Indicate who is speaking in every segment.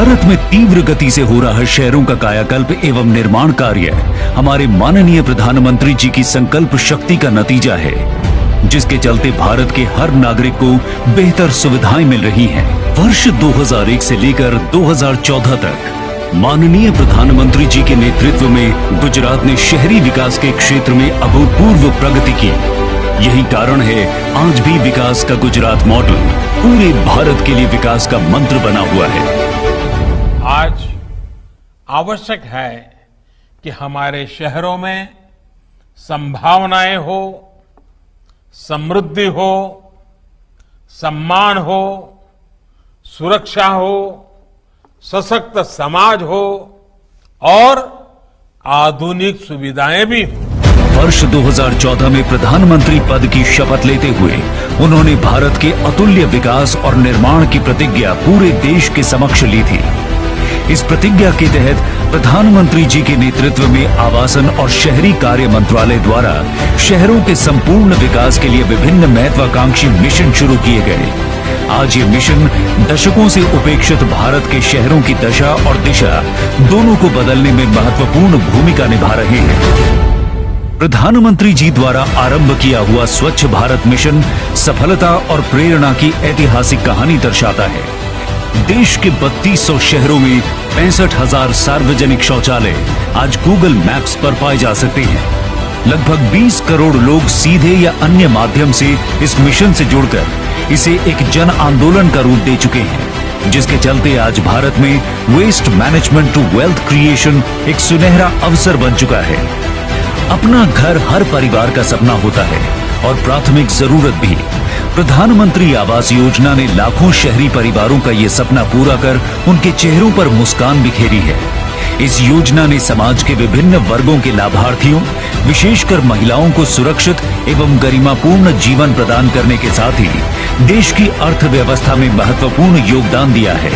Speaker 1: भारत में तीव्र गति से हो रहा शहरों का कायाकल्प एवं निर्माण कार्य हमारे माननीय प्रधानमंत्री जी की संकल्प शक्ति का नतीजा है, जिसके चलते भारत के हर नागरिक को बेहतर सुविधाएं मिल रही हैं। वर्ष 2001 से लेकर 2014 तक माननीय प्रधानमंत्री जी के नेतृत्व में गुजरात ने शहरी विकास के क्षेत्र में अभूतपूर्व प्रगति की। यही कारण है आज भी विकास का गुजरात मॉडल पूरे भारत के लिए विकास का मंत्र बना हुआ है।
Speaker 2: आज आवश्यक है कि हमारे शहरों में संभावनाएं हो, समृद्धि हो, सम्मान हो, सुरक्षा हो, सशक्त समाज हो और आधुनिक सुविधाएं भी हो।
Speaker 1: वर्ष 2014 में प्रधानमंत्री पद की शपथ लेते हुए उन्होंने भारत के अतुल्य विकास और निर्माण की प्रतिज्ञा पूरे देश के समक्ष ली थी। इस प्रतिज्ञा के तहत प्रधानमंत्री जी के नेतृत्व में आवासन और शहरी कार्य मंत्रालय द्वारा शहरों के संपूर्ण विकास के लिए विभिन्न महत्वाकांक्षी मिशन शुरू किए गए। आज ये मिशन दशकों से उपेक्षित भारत के शहरों की दशा और दिशा दोनों को बदलने में महत्वपूर्ण भूमिका निभा रहे हैं। प्रधानमंत्री जी द्वारा आरंभ किया हुआ स्वच्छ भारत मिशन सफलता और प्रेरणा की ऐतिहासिक कहानी दर्शाता है। देश के 3200 शहरों में 65,000 सार्वजनिक शौचालय आज गूगल मैप्स पर पाए जा सकते हैं। लगभग 20 करोड़ लोग सीधे या अन्य माध्यम से इस मिशन से जुड़कर इसे एक जन आंदोलन का रूप दे चुके हैं, जिसके चलते आज भारत में waste management to wealth creation एक सुनहरा अवसर बन चुका है। अपना घर हर परिवार का सपना होता है और प्राथमिक जरूरत भी। प्रधानमंत्री आवास योजना ने लाखों शहरी परिवारों का ये सपना पूरा कर उनके चेहरों पर मुस्कान बिखेरी है। इस योजना ने समाज के विभिन्न वर्गों के लाभार्थियों, विशेषकर महिलाओं को सुरक्षित एवं गरिमापूर्ण जीवन प्रदान करने के साथ ही देश की अर्थव्यवस्था में महत्वपूर्ण योगदान दिया है।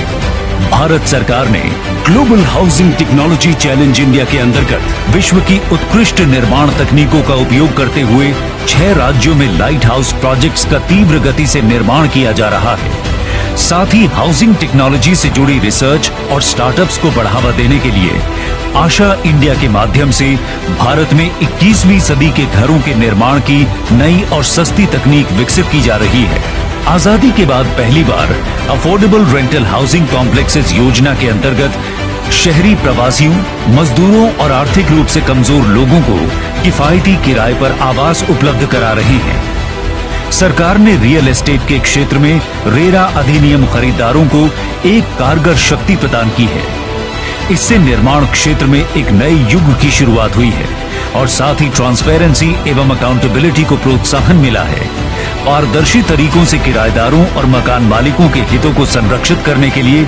Speaker 1: भारत सरकार ने global housing technology challenge India के अंतर्गत विश्व की उत्कृष्ट निर्माण तकनीकों का उपयोग करते हुए 6 राज्यों में लाइट हाउस प्रोजेक्ट्स का तीव्र गति से निर्माण किया जा रहा है। साथ ही हाउसिंग टेक्नोलॉजी से जुड़ी रिसर्च और स्टार्टअप्स को बढ़ावा देने के लिए आशा इंडिया के माध्यम से भारत में 21वीं सदी के घरों के निर्माण की नई और सस्ती तकनीक विकसित की जा रही है। आजादी के बाद पहली बार अफोर्डेबल रेंटल हाउसिंग कॉम्प्लेक्सेस योजना के अंतर्गत शहरी प्रवासियों, मजदूरों और आर्थिक रूप से कमजोर लोगों को किफायती किराए पर आवास उपलब्ध करा रहे हैं। सरकार ने रियल एस्टेट के क्षेत्र में रेरा अधिनियम खरीदारों को एक कारगर शक्ति प्रदान की है। इससे निर्माण क्षेत्र में एक नए युग की शुरुआत हुई है और साथ ही ट्रांसपेरेंसी एवं अकाउंटेबिलिटी को प्रोत्साहन मिला है। पारदर्शी तरीकों से किराएदारों और मकान मालिकों के हितों को संरक्षित करने के लिए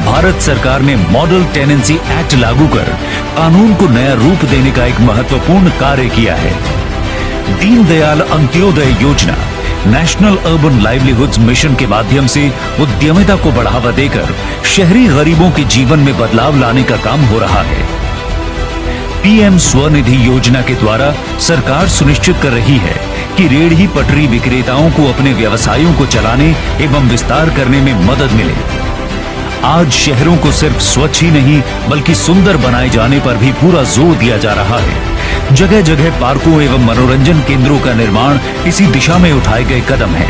Speaker 1: भारत सरकार ने मॉडल टेनेंसी एक्ट लागू कर कानून को नया रूप देने का एक महत्वपूर्ण कार्य किया है। दीनदयाल अंत्योदय योजना नेशनल अर्बन लाइवलीहुड्स मिशन के माध्यम से उद्यमिता को बढ़ावा देकर शहरी गरीबों के जीवन में बदलाव लाने का काम हो रहा है। पीएम स्वनिधि योजना के द्वारा सरकार सुनिश्चित कर रही है कि रेहड़ी पटरी विक्रेताओं को अपने व्यवसायों को चलाने एवं विस्तार करने में मदद मिले। आज शहरों को सिर्फ स्वच्छ ही नहीं बल्कि सुंदर बनाए जाने पर भी पूरा जोर दिया जा रहा है। जगह जगह पार्कों एवं मनोरंजन केंद्रों का निर्माण इसी दिशा में उठाए गए कदम है।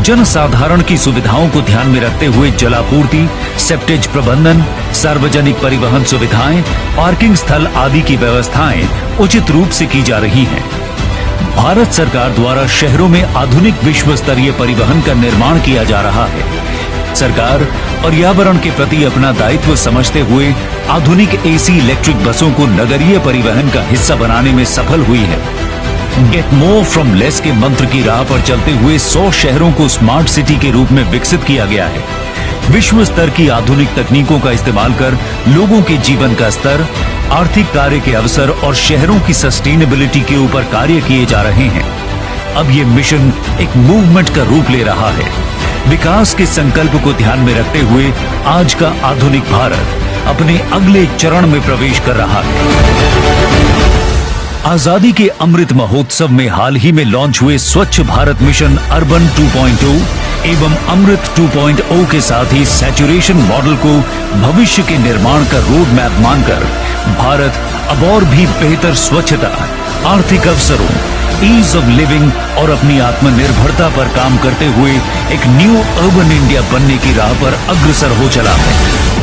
Speaker 1: जनसाधारण की सुविधाओं को ध्यान में रखते हुए जलापूर्ति, सेप्टेज प्रबंधन, सार्वजनिक परिवहन सुविधाएं, पार्किंग स्थल आदि की व्यवस्थाएं उचित रूप से की जा रही हैं। भारत सरकार द्वारा शहरों में आधुनिक विश्व स्तरीय परिवहन का निर्माण किया जा रहा है। सरकार पर्यावरण के प्रति अपना दायित्व समझते हुए आधुनिक एसी इलेक्ट्रिक बसों को नगरीय परिवहन का हिस्सा बनाने में सफल हुई है। गेट मोर फ्रॉम लेस के मंत्र की राह पर चलते हुए 100 शहरों को स्मार्ट सिटी के रूप में विकसित किया गया है। विश्व स्तर की आधुनिक तकनीकों का इस्तेमाल कर लोगों के जीवन का स्तर, आर्थिक कार्य के अवसर और शहरों की सस्टेनेबिलिटी के ऊपर कार्य किए जा रहे हैं। अब ये मिशन एक मूवमेंट का रूप ले रहा है। विकास के संकल्प को ध्यान में रखते हुए आज का आधुनिक भारत अपने अगले चरण में प्रवेश कर रहा है। आजादी के अमृत महोत्सव में हाल ही में लॉन्च हुए स्वच्छ भारत मिशन अर्बन 2.0 एवं अमृत 2.0 के साथ ही सैचुरेशन मॉडल को भविष्य के निर्माण का रोड मैप मानकर भारत अब और भी बेहतर स्वच्छता, आर्थिक अवसरों, ईज ऑफ लिविंग और अपनी आत्मनिर्भरता पर काम करते हुए एक न्यू अर्बन इंडिया बनने की राह पर अग्रसर हो चला है।